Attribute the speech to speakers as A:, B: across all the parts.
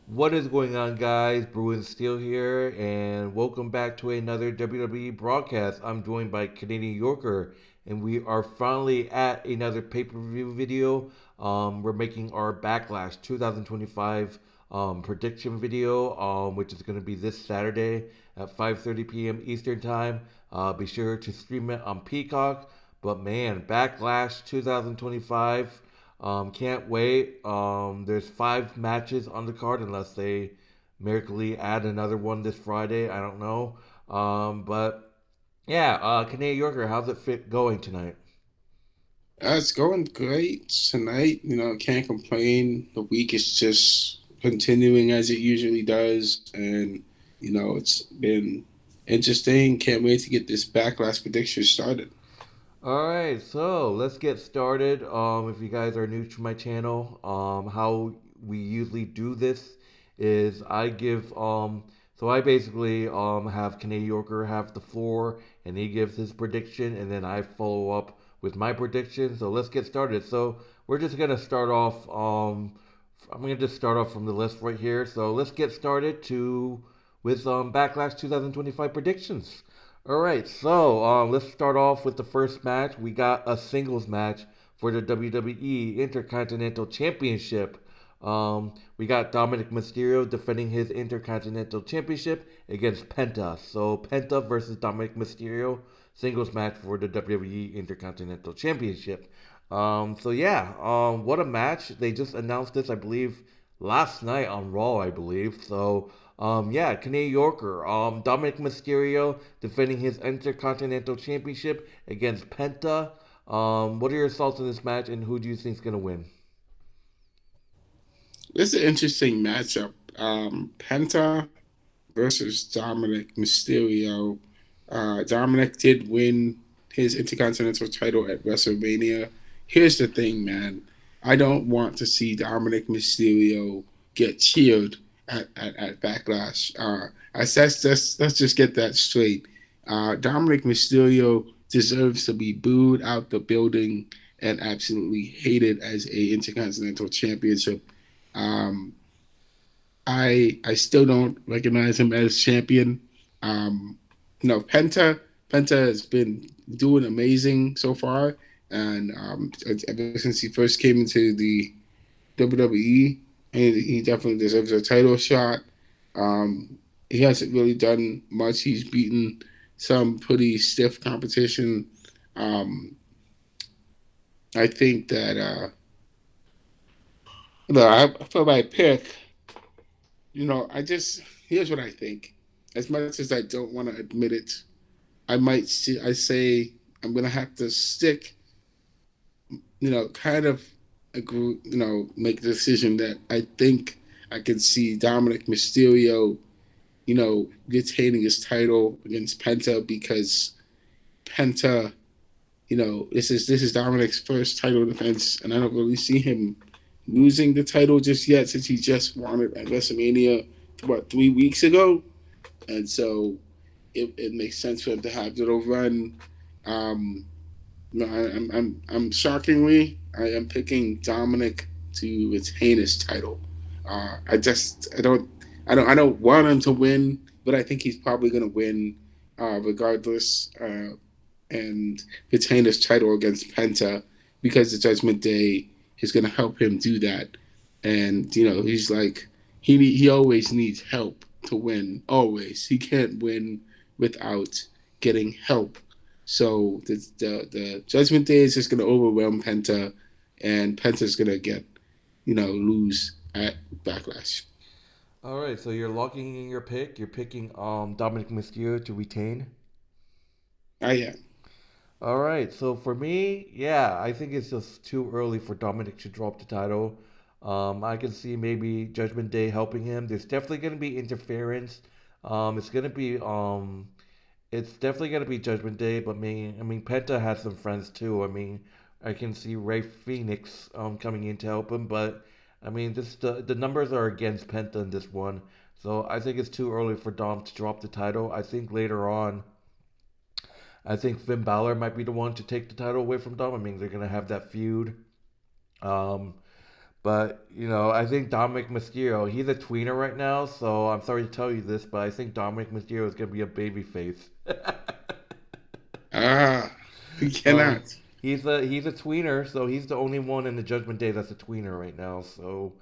A: What is going on, guys? Bruin Steel here, and welcome back to another WWE broadcast. I'm joined by Canadian Yorker, and we are finally at another pay per view video. We're making our Backlash 2025 prediction video, which is going to be this Saturday at 5:30 p.m. Eastern Time. Be sure to stream it on Peacock. But man, Backlash 2025. Can't wait. There's 5 matches on the card unless they miraculously add another one this Friday. I don't know. But yeah, Canadian Yorker, how's it fit going tonight?
B: It's going great tonight. Can't complain. The week is just continuing as it usually does. And, it's been interesting. Can't wait to get this backlash prediction started.
A: All right, so let's get started. If you guys are new to my channel, how we usually do this is I give so I basically have Canadian Yorker have the floor and he gives his prediction and then I follow up with my prediction. So let's get started. So we're just gonna start off. I'm gonna just start off from the list right here. So let's get started to with Backlash 2025 predictions. All right, so let's start off with the first match. We got a singles match for the WWE Intercontinental Championship. We got Dominik Mysterio defending his Intercontinental Championship against Penta. So Penta versus Dominik Mysterio, singles match for the WWE Intercontinental Championship. So yeah, what a match! They just announced this, I believe, last night on Raw, I believe. So yeah, Canadian Yorker. Dominic Mysterio defending his Intercontinental Championship against Penta. What are your thoughts on this match, and who do you think is gonna win?
B: This is an interesting matchup. Penta versus Dominic Mysterio. Dominic did win his Intercontinental title at WrestleMania. Here's the thing, man. I don't want to see Dominic Mysterio get cheered at Backlash. Let's just get that straight. Dominic Mysterio deserves to be booed out the building and absolutely hated as a Intercontinental Championship. Um, I still don't recognize him as champion. Penta has been doing amazing so far, and ever since he first came into the WWE, and he definitely deserves a title shot. He hasn't really done much. He's beaten some pretty stiff competition. Um, I think that for my pick, I just here's what I think. As much as I don't want to admit it, I say I'm gonna have to stick, kind of agree, make the decision that I think I can see Dominic Mysterio, retaining his title against Penta because Penta, this is Dominic's first title defense, and I don't really see him losing the title just yet since he just won it at WrestleMania about 3 weeks ago, and so it makes sense for him to have the little run. Um, no, I'm shockingly, I am picking Dominic to retain his title. I don't want him to win, but I think he's probably going to win, regardless, and retain his title against Penta because the Judgment Day is going to help him do that. And he's like he always needs help to win. Always, he can't win without getting help. So the Judgment Day is just going to overwhelm Penta, and Penta's going to get lose at Backlash.
A: All right, so you're locking in your pick. You're picking Dominic Mysterio to retain.
B: I am.
A: All right, so for me, yeah, I think it's just too early for Dominic to drop the title. I can see maybe Judgment Day helping him. There's definitely going to be interference. It's going to be it's definitely going to be Judgment Day, but I mean Penta has some friends too. I mean, I can see Ray Phoenix coming in to help him, but I mean this the numbers are against Penta in this one. So I think it's too early for Dom to drop the title. I think later on I think Finn Balor might be the one to take the title away from Dom. I mean, they're gonna have that feud. Um, But I think Dominic Mysterio, he's a tweener right now, so I'm sorry to tell you this, but I think Dominic Mysterio is gonna be a babyface.
B: Ah, he
A: um,
B: cannot.
A: he's a tweener, so he's the only one in the Judgment Day that's a tweener right now. So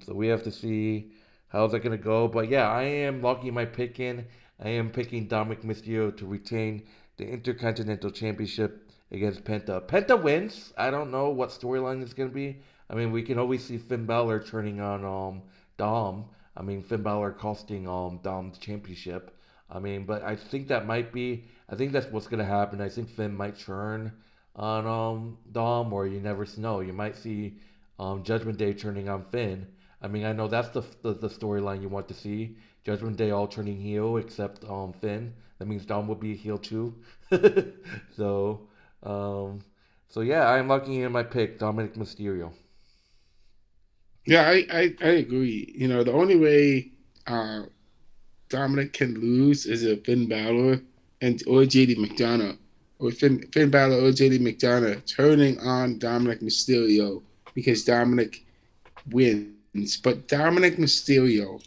A: we have to see how's that gonna go. But yeah, I am locking my pick in. I am picking Dominic Mysterio to retain the Intercontinental Championship against Penta. Penta wins. I don't know what storyline it's gonna be. I mean, we can always see Finn Balor turning on Dom. I mean, Finn Balor costing Dom the championship. I mean, but I think that might be. I think that's what's gonna happen. I think Finn might turn on Dom, or you never know. You might see Judgment Day turning on Finn. I mean, I know that's the storyline you want to see. Judgment Day all turning heel except Finn. That means Dom will be a heel too. so um, so yeah, I'm locking in my pick, Dominic Mysterio.
B: Yeah, I agree. The only way uh, Dominic can lose is if Finn Balor and or JD McDonough or Finn Balor or JD McDonough turning on Dominic Mysterio because Dominic wins. But Dominic Mysterio,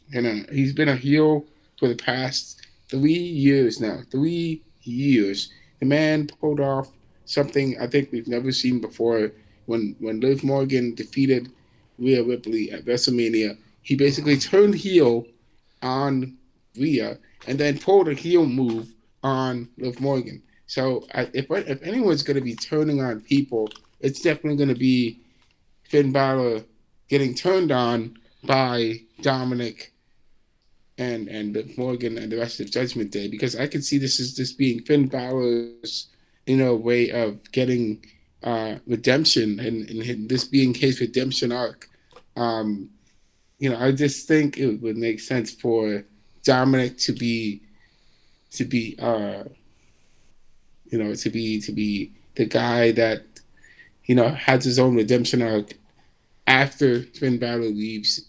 B: he's been a heel for the past 3 years now. 3 years. The man pulled off something I think we've never seen before. When Liv Morgan defeated Rhea Ripley at WrestleMania, he basically turned heel on Rhea and then pulled a heel move on Liv Morgan. So if anyone's going to be turning on people, it's definitely going to be Finn Balor getting turned on by Dominic and Morgan and the rest of Judgment Day, because I could see this as just being Finn Balor's way of getting redemption, and this being his redemption arc. Um, I just think it would make sense for Dominic to be the guy that has his own redemption arc after Finn Balor leaves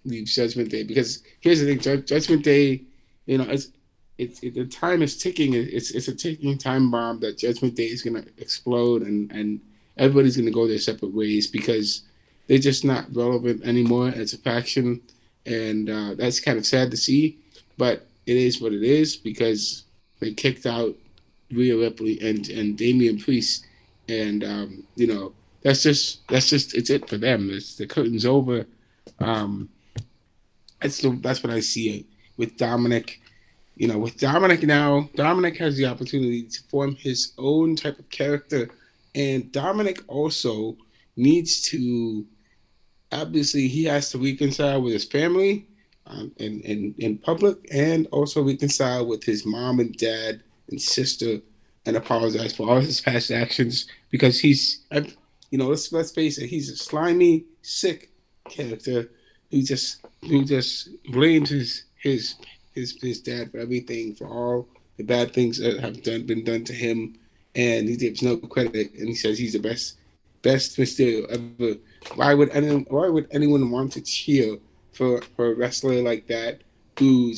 B: Judgment Day. Because here's the thing, Judgment Day, the time is ticking. It's a ticking time bomb that Judgment Day is gonna explode, and everybody's gonna go their separate ways because they're just not relevant anymore as a faction, and that's kind of sad to see. But it is what it is because they kicked out Rhea Ripley and Damian Priest, and that's just it's it for them. It's the curtain's over. Um, that's what I see it with Dominic. With Dominic now, Dominic has the opportunity to form his own type of character, and Dominic also needs to, obviously he has to reconcile with his family in public, and also reconcile with his mom and dad and sister, and apologize for all his past actions because let's face it, he's a slimy, sick character who just blames his dad for everything, for all the bad things that have been done to him, and he gives no credit, and he says he's the best Mysterio ever. Why would anyone want to cheer for a wrestler like that who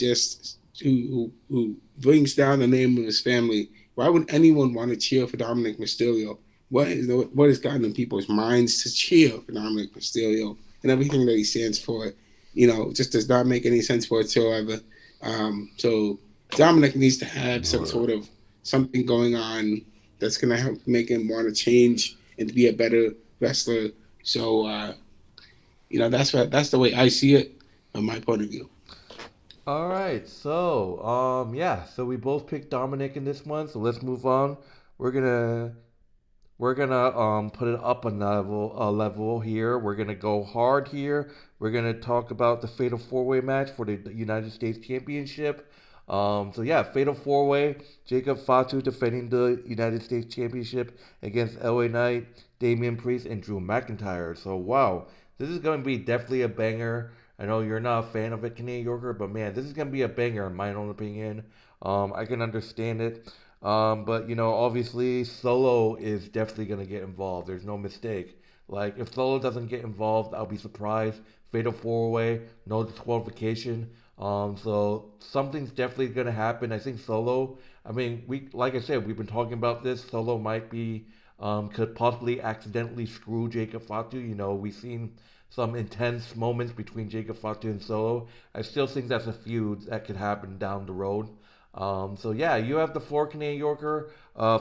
B: brings down the name of his family? Why would anyone want to cheer for Dominic Mysterio? What has gotten in people's minds to cheer for Dominic Mysterio and everything that he stands for? Just does not make any sense whatsoever. So Dominic needs to have some sort of something going on that's gonna help make him want to change and to be a better wrestler. So that's the way I see it from my point of view.
A: All right, so yeah, so we both picked Dominic in this one. So let's move on. We're gonna put it up a level here. We're gonna go hard here. We're gonna talk about the Fatal Four Way match for the United States Championship. So yeah, Fatal Four Way. Jacob Fatu defending the United States Championship against LA Knight, Damian Priest, and Drew McIntyre. So wow, this is gonna be definitely a banger. I know you're not a fan of it, Canadian Yorker, but man, this is gonna be a banger in my own opinion. I can understand it. But obviously, Solo is definitely gonna get involved. There's no mistake. Like if Solo doesn't get involved, I'll be surprised. Fatal four way, no disqualification. So something's definitely gonna happen. I think Solo. I mean, like I said, we've been talking about this. Solo might be could possibly accidentally screw Jacob Fatu. You know, we've seen some intense moments between Jacob Fatu and Solo. I still think that's a feud that could happen down the road. So yeah, you have the four Canadian Yorker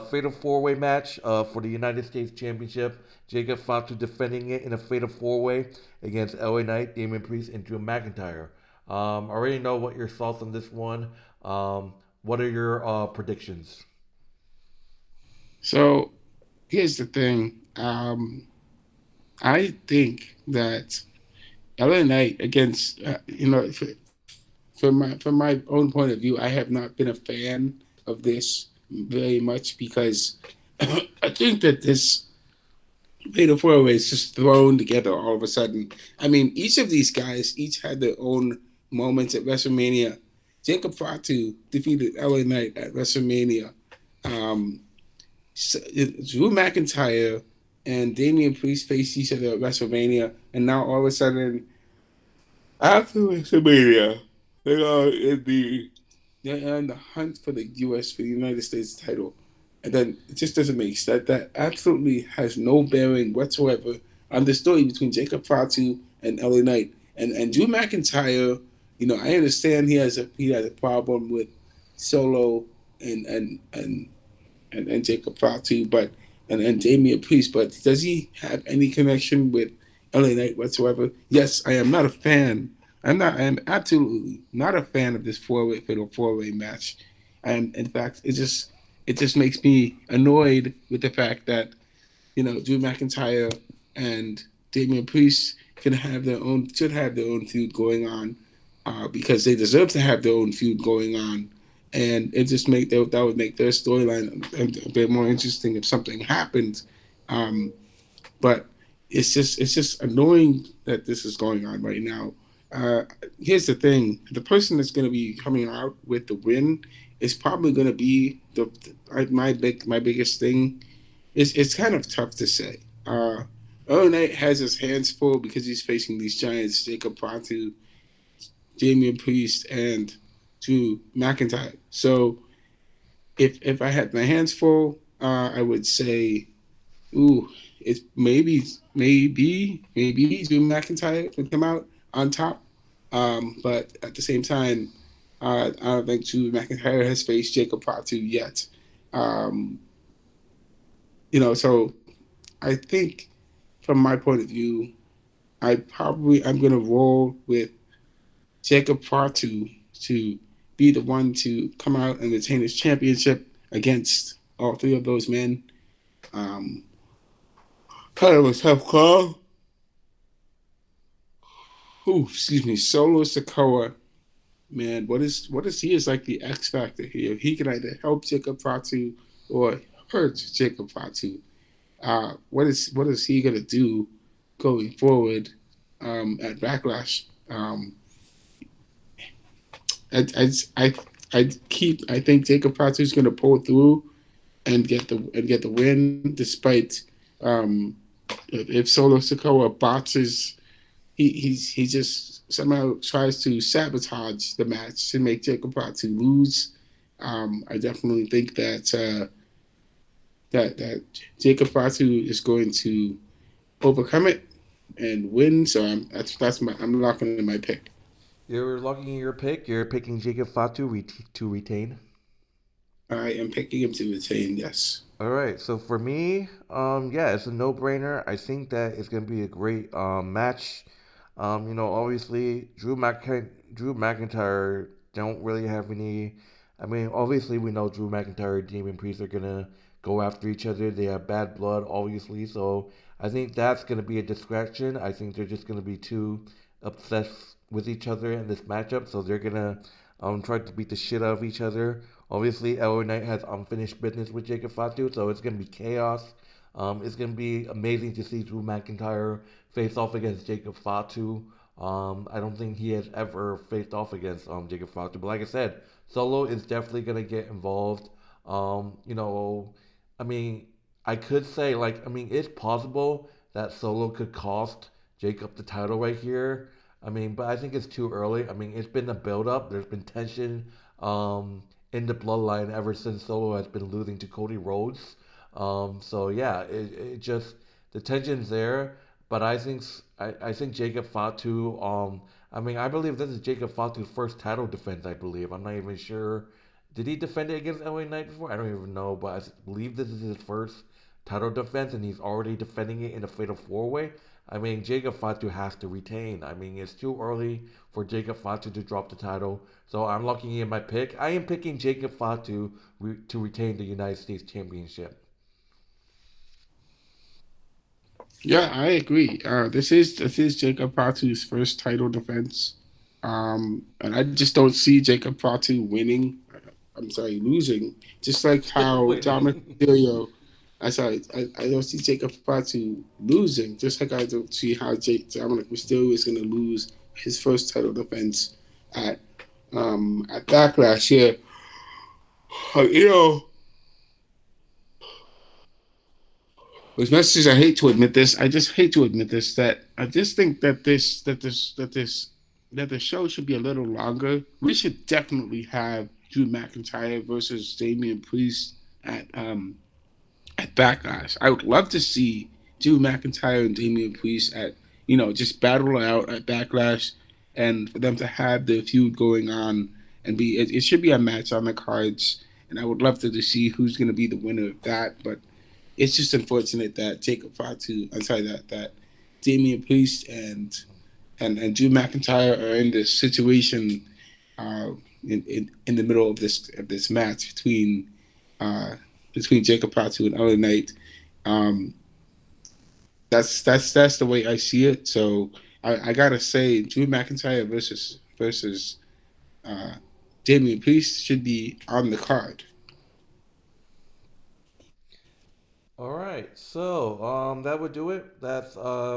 A: fatal four-way match for the United States Championship. Jacob Fatu defending it in a fatal four-way against LA Knight, Damian Priest, and Drew McIntyre. I already know what your thoughts on this one. What are your predictions?
B: So here's the thing. I think that LA Knight against from my own point of view, I have not been a fan of this very much because I think that this Fatal Four Way is just thrown together all of a sudden. I mean, each of these guys each had their own moments at WrestleMania. Jacob Fatu defeated LA Knight at WrestleMania. Um, Drew McIntyre and Damian Priest faced each other at WrestleMania, and now all of a sudden, after WrestleMania, they are in the they're in the hunt for the U.S. for the United States title, and then it just doesn't make sense. That absolutely has no bearing whatsoever on the story between Jacob Fatu and LA Knight and Drew McIntyre. You know, I understand he has a problem with Solo and and and and Jacob Fatu, but and Damian Priest, but does he have any connection with LA Knight whatsoever? Yes, I am not a fan. I am absolutely not a fan of this four-way fatal four-way match. And in fact, it just makes me annoyed with the fact that Drew McIntyre and Damian Priest should have their own feud going on, because they deserve to have their own feud going on, and it just that would make their storyline a bit more interesting if something happened. Um, but it's just annoying that this is going on right now. Uh, Here's the thing: the person that's going to be coming out with the win is probably going to be my biggest thing. It's kind of tough to say. Earl Knight has his hands full because he's facing these giants: Jacob Fatu, Damian Priest, and Drew McIntyre. So if I had my hands full, I would say, ooh, it's maybe Drew McIntyre would come out on top. But at the same time, I don't think Drew McIntyre has faced Jacob Fatu yet. Um, so I think from my point of view, I'm gonna roll with Jacob Fatu to be the one to come out and retain his championship against all three of those men. Um, Kind of a tough call. Ooh, excuse me, Solo Sikoa, man, what is he is like the X factor here. He can either help Jacob Fatu or hurt Jacob Fatu. What is he gonna do going forward at Backlash? I I I think Jacob Fatu is gonna pull through and get the win despite um, if Solo Sikoa botches. He just somehow tries to sabotage the match to make Jacob Fatu lose. I definitely think that Jacob Fatu is going to overcome it and win. So I'm locking in my pick.
A: You're locking in your pick. You're picking Jacob Fatu to retain.
B: I am picking him to retain. Yes.
A: All right. So for me, yeah, it's a no-brainer. I think that it's gonna be a great match. Obviously, Drew McIntyre don't really have any. I mean, obviously, we know Drew McIntyre and Damian Priest are gonna go after each other. They have bad blood, obviously. So I think that's gonna be a distraction. I think they're just gonna be too obsessed with each other in this matchup. So they're gonna try to beat the shit out of each other. Obviously, LA Knight has unfinished business with Jacob Fatu, so it's gonna be chaos. It's gonna be amazing to see Drew McIntyre face off against Jacob Fatu. I don't think he has ever faced off against Jacob Fatu, but like I said, Solo is definitely gonna get involved. I mean, I could say it's possible that Solo could cost Jacob the title right here. But I think it's too early. It's been a build up. There's been tension in the bloodline ever since Solo has been losing to Cody Rhodes. So yeah, it just the tension's there, but I think Jacob Fatu. I mean, I believe this is Jacob Fatu's first title defense. I believe. I'm not even sure. Did he defend it against LA Knight before? I don't even know, but I believe this is his first title defense, and he's already defending it in a fatal four way. I mean, Jacob Fatu has to retain. I mean, it's too early for Jacob Fatu to drop the title, so I'm locking in my pick. I am picking Jacob Fatu to retain the United States Championship.
B: Yeah, I agree. This is Jacob Fatu's first title defense, and I just don't see Jacob Fatu winning. I'm sorry, losing. Just like how Dominik
A: Winning.
B: Mysterio, I don't see Jacob Fatu losing. Just like I don't see how Dominik Mysterio is going to lose his first title defense at at Backlash. Yeah, you know, as much as I hate to admit this, I just hate to admit this that I just think that the show should be a little longer. We should definitely have Drew McIntyre versus Damian Priest at Backlash. I would love to see Drew McIntyre and Damian Priest at just battle out at Backlash, and for them to have the feud going on and it should be a match on the cards. And I would love to see who's going to be the winner of that, but it's just unfortunate that Jacob Fatu, I'm sorry, that Damian Priest and Drew McIntyre are in this situation uh, in the middle of this match uh, between Jacob Fatu and LA Knight. Um, that's the way I see it. So I gotta say, Drew McIntyre versus uh, Damian Priest should be on the card.
A: All right, so that would do it. That's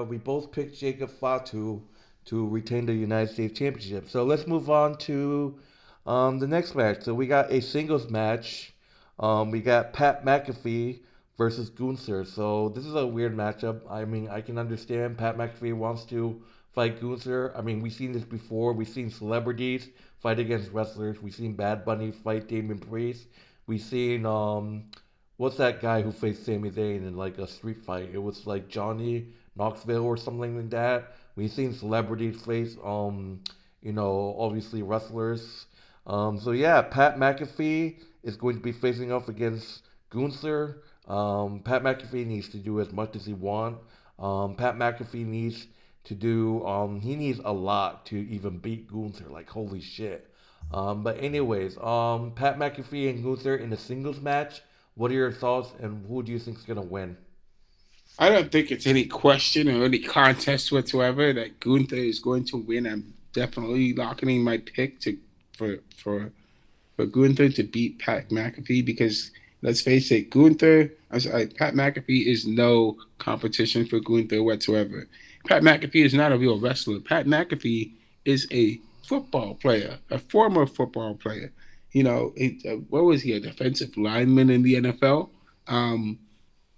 A: we both picked Jacob Fatu to retain the United States Championship. So let's move on to the next match. So we got a singles match. We got Pat McAfee versus Gunther. So this is a weird matchup. I mean, I can understand Pat McAfee wants to fight Gunther. I mean, we've seen this before. We've seen celebrities fight against wrestlers. We've seen Bad Bunny fight Damon Priest. We've seen what's that guy who faced Sami Zayn in like a street fight? It was like Johnny Knoxville or something like that. We've seen celebrities face obviously wrestlers. So yeah, Pat McAfee is going to be facing off against Gunther. Pat McAfee needs to do as much as he wants. Pat McAfee needs to do he needs a lot to even beat Gunther. Like holy shit. But anyways, Pat McAfee and Gunther in a singles match. What are your thoughts, and who do you think is gonna win?
B: I don't think it's any question or any contest whatsoever that Gunther is going to win. I'm definitely locking in my pick for for for Gunther to beat Pat McAfee because let's face it, Pat McAfee is no competition for Gunther whatsoever. Pat McAfee is not a real wrestler. Pat McAfee is a football player, a former football player. What was he, a defensive lineman in the NFL? Um,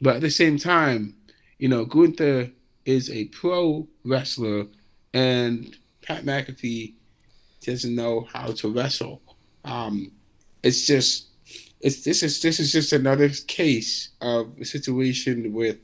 B: but at the same time, Gunther is a pro wrestler, and Pat McAfee doesn't know how to wrestle. Um, it's just this is just another case of a situation with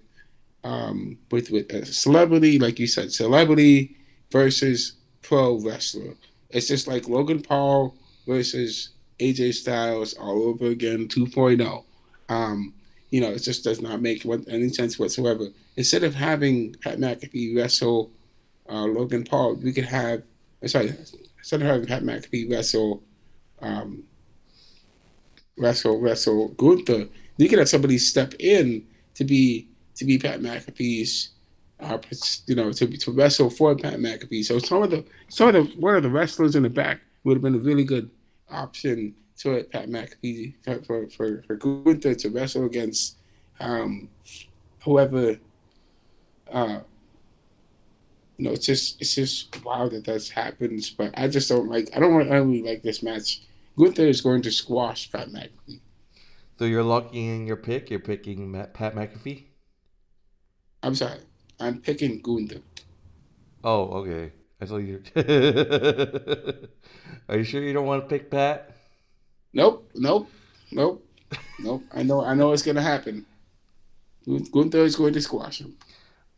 B: a celebrity, like you said, celebrity versus pro wrestler. It's just like Logan Paul versus AJ Styles all over again 2.0. Um, it just does not make any sense whatsoever. Instead of having Pat McAfee wrestle Logan Paul, we could have sorry, instead of having Pat McAfee um, wrestle Gunther, you could have somebody step in to be Pat McAfee's, to wrestle for Pat McAfee. So some of the one of the wrestlers in the back would have been a really good option to Pat McAfee for Gunther to wrestle against um, whoever. Uh, it's just wow that that's happens. But I don't really like this match. Gunther is going to squash Pat McAfee.
A: So you're locking in your pick. You're picking Pat McAfee.
B: I'm sorry. I'm picking Gunther.
A: Oh, okay. I thought you. Are you sure you don't want to pick Pat?
B: Nope, nope, nope, nope. I know it's gonna happen. Gunther is going to squash him.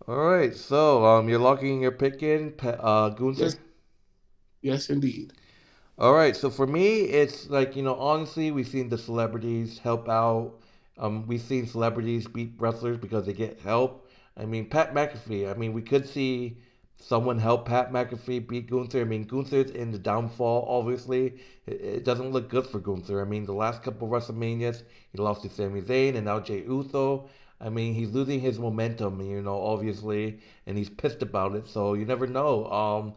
A: All right, so you're locking your pick in, Gunther.
B: Yes, yes, indeed.
A: All right, so for me, it's like, honestly, we've seen the celebrities help out. We've seen celebrities beat wrestlers because they get help. I mean, Pat McAfee. I mean, we could see someone help Pat McAfee beat Gunther. I mean, Gunther's in the downfall. Obviously, it doesn't look good for Gunther. I mean, the last couple of WrestleManias, he lost to Sami Zayn and now Jey Uso. I mean, he's losing his momentum. Obviously, and he's pissed about it. So you never know.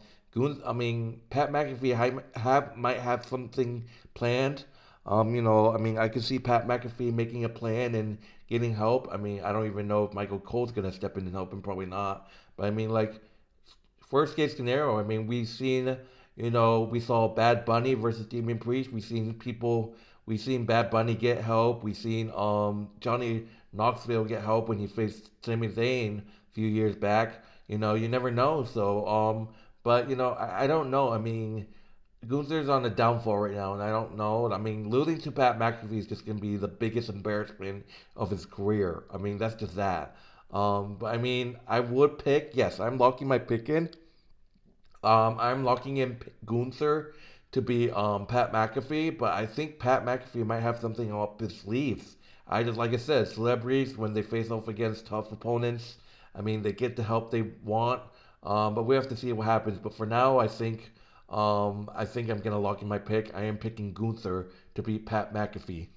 A: I mean, Pat McAfee might have something planned. I mean, I can see Pat McAfee making a plan and getting help. I mean, I don't even know if Michael Cole's gonna step in and help him. Probably not. But I mean, like, worst case scenario. I mean, we saw Bad Bunny versus Damian Priest. We've seen Bad Bunny get help. We've seen Johnny Knoxville get help when he faced Sami Zayn a few years back. You never know. But I don't know. I mean, Gunther's on a downfall right now, and I don't know. I mean, losing to Pat McAfee is just gonna be the biggest embarrassment of his career. I mean, that's just that. But I mean, I would pick. Yes, I'm locking my pick in. I'm locking in Gunther to be Pat McAfee, but I think Pat McAfee might have something up his sleeves. Like I said, celebrities when they face off against tough opponents, I mean they get the help they want. But we have to see what happens. But for now, I think I'm gonna lock in my pick. I am picking Gunther to beat Pat McAfee.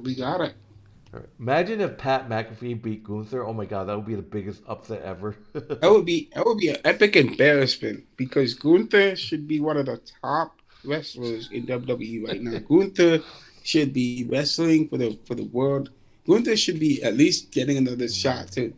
B: We got it.
A: Imagine if Pat McAfee beat Gunther. Oh my God, that would be the biggest upset ever.
B: That would be an epic embarrassment because Gunther should be one of the top wrestlers in WWE right now. Gunther should be wrestling for the world. Gunther should be at least getting another shot to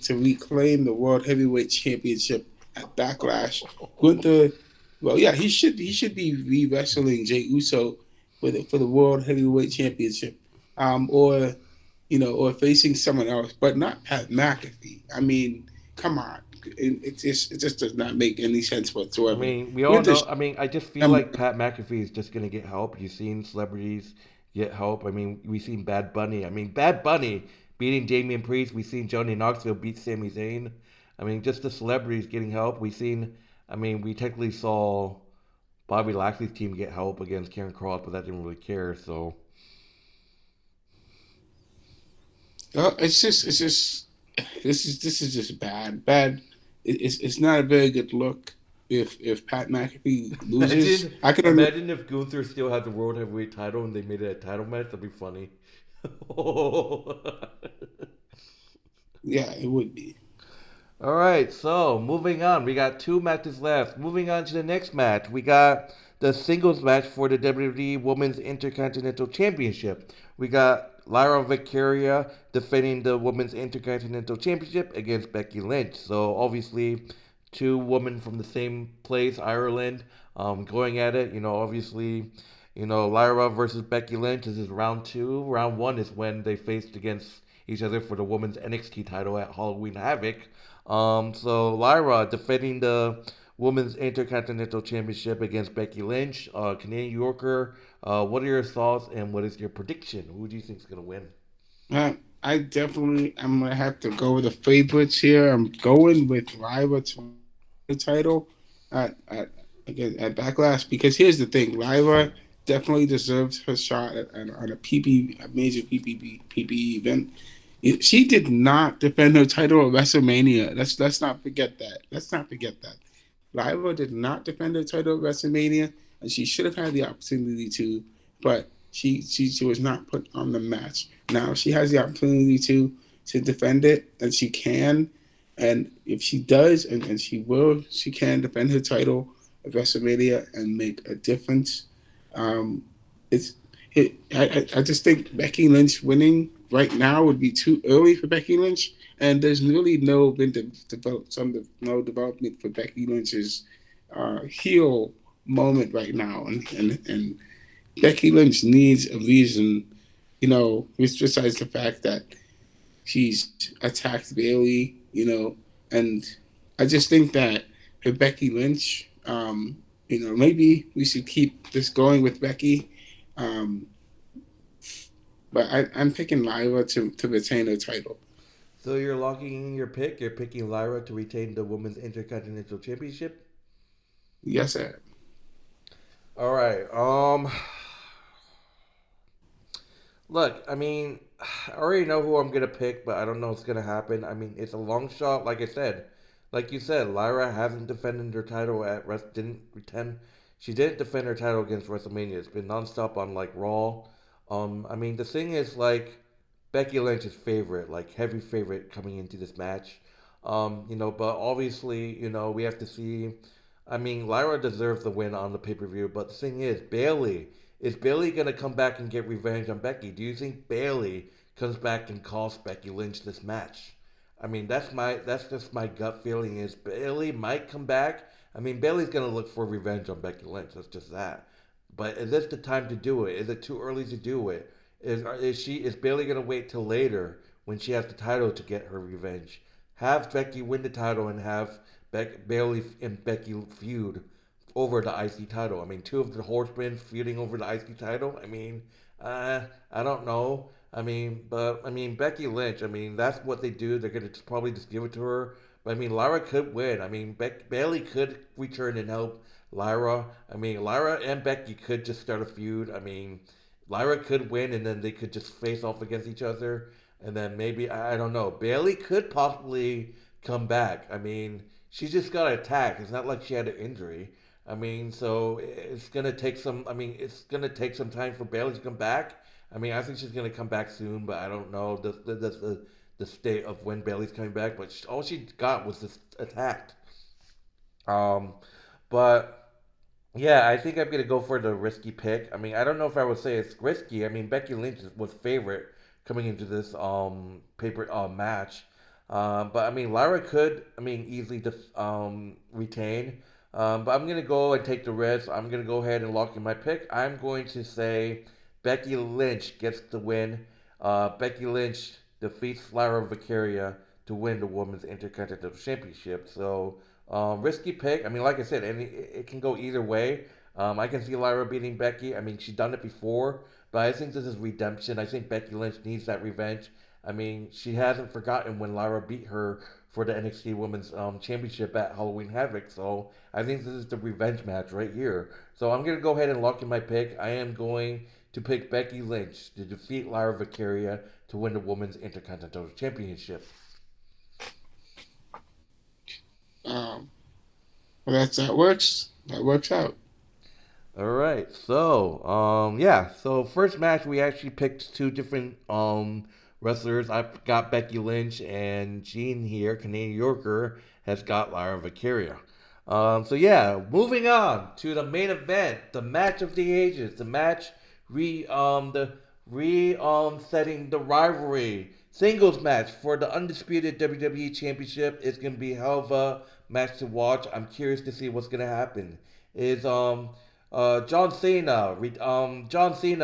B: reclaim the World Heavyweight Championship at Backlash. Gunther, well, yeah, he should be re wrestling Jey Uso for the World Heavyweight Championship, or facing someone else, but not Pat McAfee. I mean, come on, it just does not make any sense
A: I
B: whatsoever.
A: mean, we all
B: Gunther,
A: know. I mean, I just feel like Pat McAfee is just gonna get help. You've seen celebrities get help. I mean, we've seen Bad Bunny. I mean, Bad Bunny beating Damian Priest. We've seen Johnny Knoxville beat Sami Zayn. I mean, just the celebrities getting help. We've seen. I mean, we technically saw Bobby Lashley's team get help against Karen Cross, but that didn't really care. So
B: it's just this is just bad. It's not a very good look if Pat McAfee loses.
A: imagine,
B: I can under,
A: imagine if Gunther still had the world heavyweight title and they made it a title match. That'd be funny.
B: yeah, it would be.
A: All right, so moving on, we got two matches left. Moving on to the next match, we got the singles match for the WWE Women's Intercontinental Championship. We got Lyra Valkyria defending the Women's Intercontinental Championship against Becky Lynch. So obviously, two women from the same place, Ireland, going at it. Obviously, Lyra versus Becky Lynch. This is round two. Round one is when they faced against each other for the Women's NXT title at Halloween Havoc. So Lyra defending the Women's Intercontinental Championship against Becky Lynch, Canadian Yorker. What are your thoughts and what is your prediction? Who do you think is going to win?
B: I'm gonna have to go with the favorites here. I'm going with Lyra to win the title at again at Backlash because here's the thing: Lyra definitely deserves her shot on a major PPE event. She did not defend her title at WrestleMania. Let's not forget that. Let's not forget that. Lyra did not defend her title at WrestleMania, and she should have had the opportunity to, but she was not put on the match. Now she has the opportunity to defend it, and she can. And if she does, and she will, she can defend her title at WrestleMania and make a difference. Um, it's I just think Becky Lynch winning right now would be too early for Becky Lynch, and there's really no development for Becky Lynch's heel moment right now, and Becky Lynch needs a reason, besides the fact that she's attacked Bailey, and I just think that for Becky Lynch, maybe we should keep this going with Becky. Um, but I'm picking Lyra to retain her title.
A: So you're locking in your pick. You're picking Lyra to retain the Women's Intercontinental Championship.
B: Yes, sir.
A: All right. Look, I mean, I already know who I'm gonna pick, but I don't know what's gonna happen. I mean, it's a long shot. Like I said, like you said, Lyra hasn't defended her title at Rest. Didn't pretend she didn't defend her title against WrestleMania. It's been nonstop on like Raw. I mean, the thing is like Becky Lynch's favorite, like heavy favorite coming into this match. But obviously, we have to see. I mean, Lyra deserves the win on the pay per view, but the thing is Bailey gonna come back and get revenge on Becky? Do you think Bailey comes back and costs Becky Lynch this match? I mean, that's just my gut feeling is Bailey might come back. I mean, Bailey's gonna look for revenge on Becky Lynch. That's just that. But is this the time to do it? Is it too early to do it? Is Bailey gonna wait till later when she has the title to get her revenge? Have Becky win the title and have Bailey and Becky feud over the IC title. I mean, two of the horsemen feuding over the IC title. I mean, I don't know. I mean, Becky Lynch. I mean, that's what they do. They're gonna probably just give it to her. But I mean, Lyra could win. I mean, Bailey could return and help Lyra. I mean, Lyra and Becky could just start a feud. I mean, Lyra could win, and then they could just face off against each other. And then maybe I don't know. Bailey could possibly come back. I mean, she just got attacked. It's not like she had an injury. I mean, so it's gonna take some. I mean, it's gonna take some time for Bailey to come back. I mean, I think she's gonna come back soon, but I don't know the state of when Bailey's coming back. But all she got was this attacked. Um, but yeah, I think I'm gonna go for the risky pick. I mean, I don't know if I would say it's risky. I mean, Becky Lynch was favorite coming into this paper match, but I mean, Lyra could easily retain. But I'm gonna go and take the risk. I'm gonna go ahead and lock in my pick. I'm going to say Becky Lynch gets the win. Becky Lynch defeats Lyra Valkyria to win the Women's Intercontinental Championship. So risky pick. I mean, like I said, it can go either way. I can see Lyra beating Becky. I mean, she's done it before, but I think this is redemption. I think Becky Lynch needs that revenge. I mean, she hasn't forgotten when Lyra beat her for the NXT Women's Championship at Halloween Havoc. So I think this is the revenge match right here. So I'm gonna go ahead and lock in my pick. I am going to pick Becky Lynch to defeat Lyra Valkyria to win the Women's Intercontinental Championship.
B: Um, well, that works. That works out.
A: All right. So So first match we actually picked two different wrestlers. I've got Becky Lynch and Jean here, Canadian Yorker, has got Lyra Valkyria. Moving on to the main event, the match of the ages, the re setting the rivalry singles match for the undisputed WWE Championship. Is gonna be a hell of a match to watch. I'm curious to see what's gonna happen. Is John Cena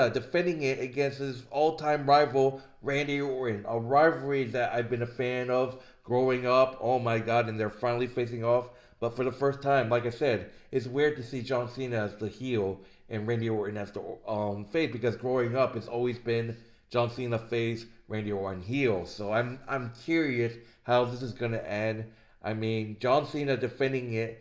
A: defending it against his all-time rival Randy Orton, a rivalry that I've been a fan of growing up. Oh my God! And they're finally facing off. But for the first time, like I said, it's weird to see John Cena as the heel and Randy Orton as the face because growing up, it's always been John Cena face, Randy Orton heel. So I'm curious how this is gonna end. I mean, John Cena defending his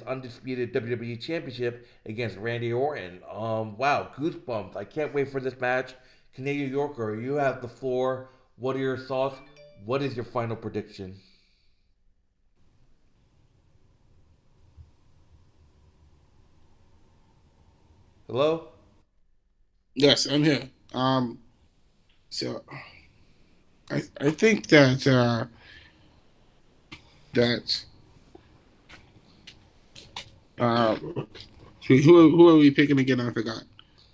A: undisputed WWE Championship against Randy Orton. Wow, goosebumps! I can't wait for this match. Canadian Yorker, you have the floor. What are your thoughts? What is your final prediction? Hello?
B: Yes, I'm here. So I think that uh, who are we picking again? I forgot.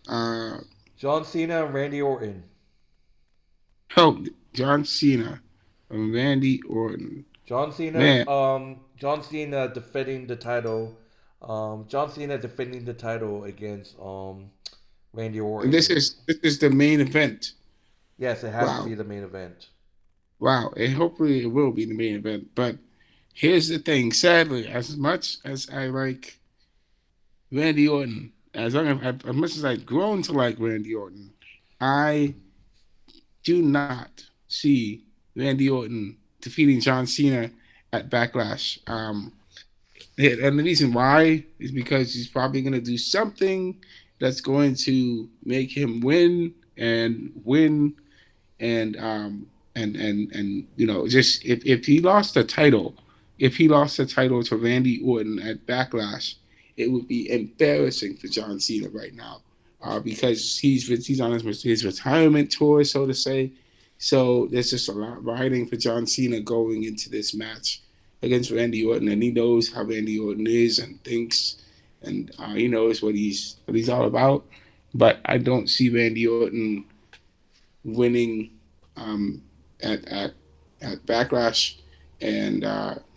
B: Uh,
A: John Cena and Randy Orton.
B: oh, John Cena and Randy Orton. Man,
A: John Cena defending the title. John Cena defending the title against Randy
B: and
A: Orton.
B: this is the main event.
A: Yes, it has to
B: Wow,
A: be the main event.
B: wow, and hopefully it will be the main event. But Here's the thing. Sadly, as much as I like Randy Orton, as much as I've grown to like Randy Orton, I do not see Randy Orton defeating John Cena at Backlash. And the reason why is because he's probably going to do something that's going to make him win and just if he lost the title, if he lost the title to Randy Orton at Backlash, it would be embarrassing for John Cena right now, because he's on his retirement tour, so to say. So there's just a lot riding for John Cena going into this match against Randy Orton, and he knows how Randy Orton is and thinks, and he knows what he's all about. But I don't see Randy Orton winning um, at, at at Backlash, and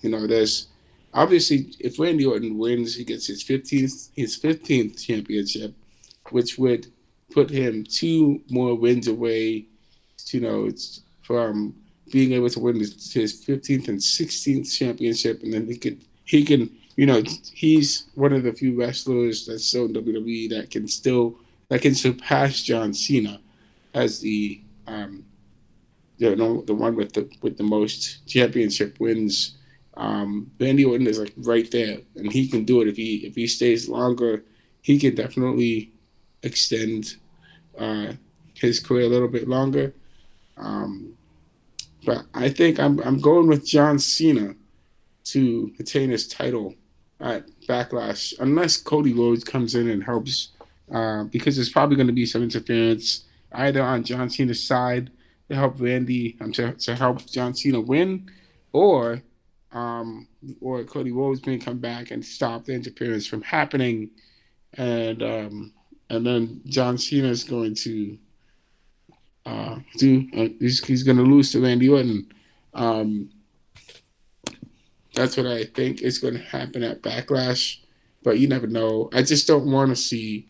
B: there's obviously if Randy Orton wins, he gets his 15th championship, which would put him two more wins away, from being able to win his 15th and 16th championship, and then he can he's one of the few wrestlers that's still in WWE that can surpass John Cena as the one with the most championship wins. Randy Orton is like right there, and he can do it if he stays longer. He can definitely extend uh, his career a little bit longer. Um, but I think I'm going with John Cena to retain his title at Backlash, unless Cody Rhodes comes in and helps, because there's probably going to be some interference either on John Cena's side to help to help John Cena win, or um, or Cody Rhodes may come back and stop the interference from happening, and and then John Cena is going to he's going to lose to Randy Orton. Um, That's what I think is going to happen at Backlash, but you never know. I just don't want to see.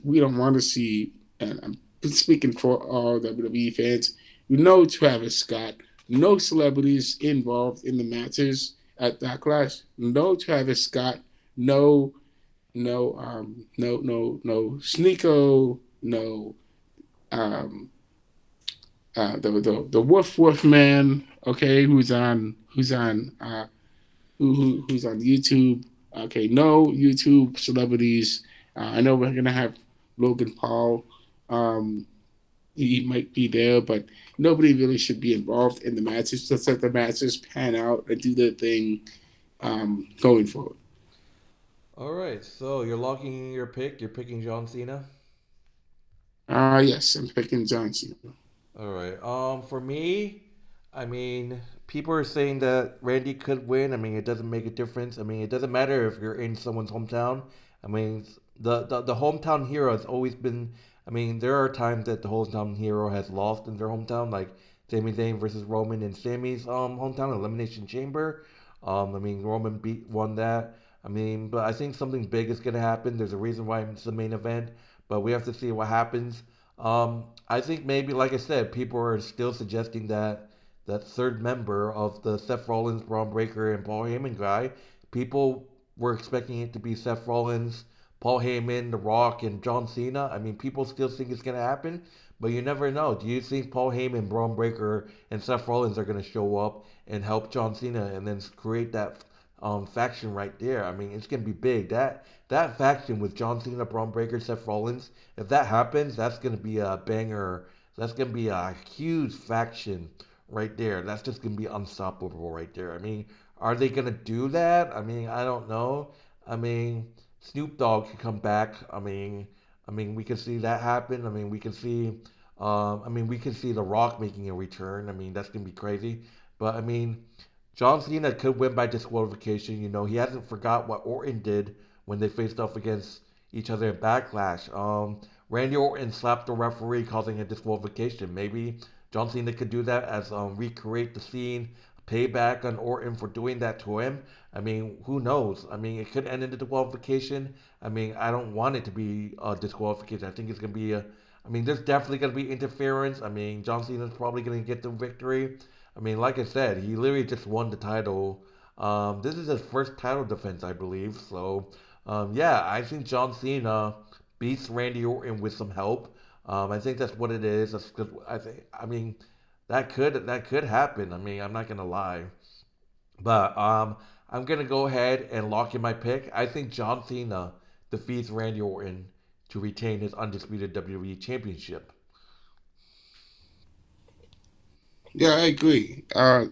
B: We don't want to see. And I'm speaking for all WWE fans. No Travis Scott. No celebrities involved in the matches at Backlash. No Travis Scott. No, no Sneeko. No, um, the Woof Man. Okay, who's on YouTube. Okay, no YouTube celebrities. I know we're gonna have Logan Paul. Um, he might be there, but nobody really should be involved in the matches. Just let the matches pan out and do their thing going forward.
A: All right, so you're locking in your pick. You're picking John Cena.
B: Yes, I'm picking John Cena.
A: All right. For me, I mean, people are saying that Randy could win. I mean, it doesn't make a difference. I mean, it doesn't matter if you're in someone's hometown. I mean, the hometown hero has always been. I mean, there are times that the hometown hero has lost in their hometown, like Sami Zayn versus Roman in Sami's hometown Elimination Chamber. I mean, Roman won that. I mean, but I think something big is gonna happen. There's a reason why it's the main event, but we have to see what happens. I think maybe, like I said, people are still suggesting that that third member of the Seth Rollins, Braun Breaker, and Paul Heyman guy, people were expecting it to be Seth Rollins, Paul Heyman, The Rock, and John Cena. I mean, people still think it's going to happen, but you never know. Do you think Paul Heyman, Braun Breaker, and Seth Rollins are going to show up and help John Cena and then create that faction right there? I mean, it's going to be big. That faction with John Cena, Braun Breaker, Seth Rollins, if that happens, that's going to be a banger. That's going to be a huge faction right there. That's just going to be unstoppable right there. I mean, are they going to do that? I mean, I don't know. I mean, Snoop Dogg could come back. We could see that happen. I mean, we can see. We can see The Rock making a return. I mean, that's gonna be crazy. But I mean, John Cena could win by disqualification. You know, he hasn't forgot what Orton did when they faced off against each other in Backlash. Randy Orton slapped the referee, causing a disqualification. Maybe John Cena could do that as recreate the scene, payback on Orton for doing that to him. I mean, who knows? I mean, it could end in a disqualification. I mean, I don't want it to be a disqualification. I think it's gonna be a. I mean, there's definitely gonna be interference. I mean, John Cena's probably gonna get the victory. I mean, like I said, he literally just won the title This is his first title defense, I believe. So, yeah, I think John Cena beats Randy Orton with some help. I think that's what it is. That's good. I think. I mean, that could happen. I mean, I'm not gonna lie, but I'm gonna go ahead and lock in my pick. I think John Cena defeats Randy Orton to retain his undisputed WWE Championship.
B: Yeah, I agree.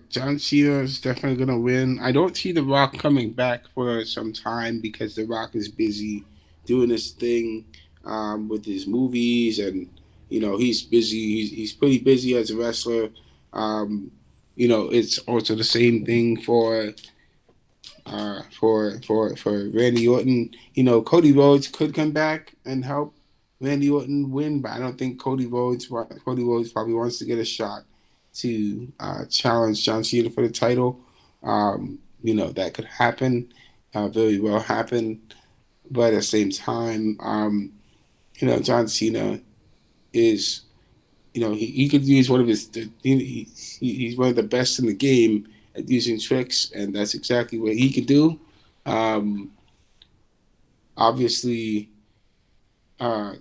B: John Cena is definitely gonna win. I don't see The Rock coming back for some time because The Rock is busy doing his thing with his movies, and he's busy. He's pretty busy as a wrestler. Um, it's also the same thing for Randy Orton. Cody Rhodes could come back and help Randy Orton win, but I don't think Cody Rhodes probably wants to get a shot to challenge John Cena for the title. That could happen, very well happen, but at the same time, John Cena is he could use one of he's one of the best in the game at using tricks, and that's exactly what he could do. Um, Obviously, uh,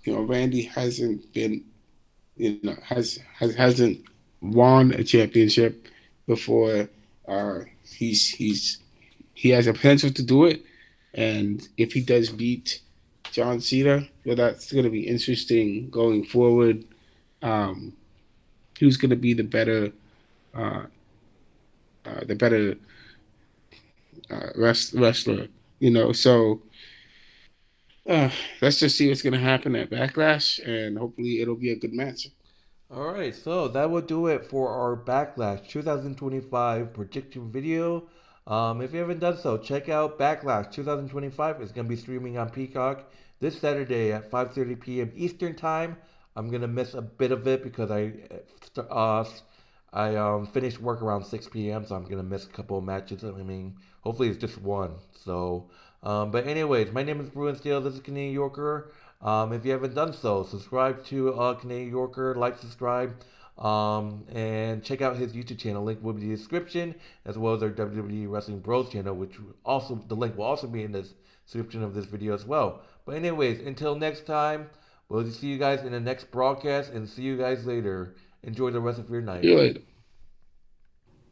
B: Randy hasn't been, hasn't won a championship before. He's he has a potential to do it, and if he does beat John Cena, well, that's going to be interesting going forward. Um, who's going to be uh, the better wrestler? So uh, let's just see what's going to happen at Backlash, and hopefully it'll be a good match.
A: All right, so that will do it for our Backlash 2025 prediction video. If you haven't done so, check out Backlash 2025. It's going to be streaming on Peacock this Saturday at 5:30 p.m. Eastern Time. I'm going to miss a bit of it because uh, I finished work around 6 p.m., so I'm going to miss a couple of matches. I mean, hopefully it's just one. So, but anyways, my name is Bruin Steele. This is Canadian Yorker. If you haven't done so, subscribe to Canadian Yorker, like, subscribe, and check out his YouTube channel. Link will be in the description, as well as our WWE Wrestling Bros channel, which also the link will also be in the description of this video as well. But anyways, until next time, we'll see you guys in the next broadcast, and see you guys later. Enjoy the rest of your
B: See
A: night.
B: you later.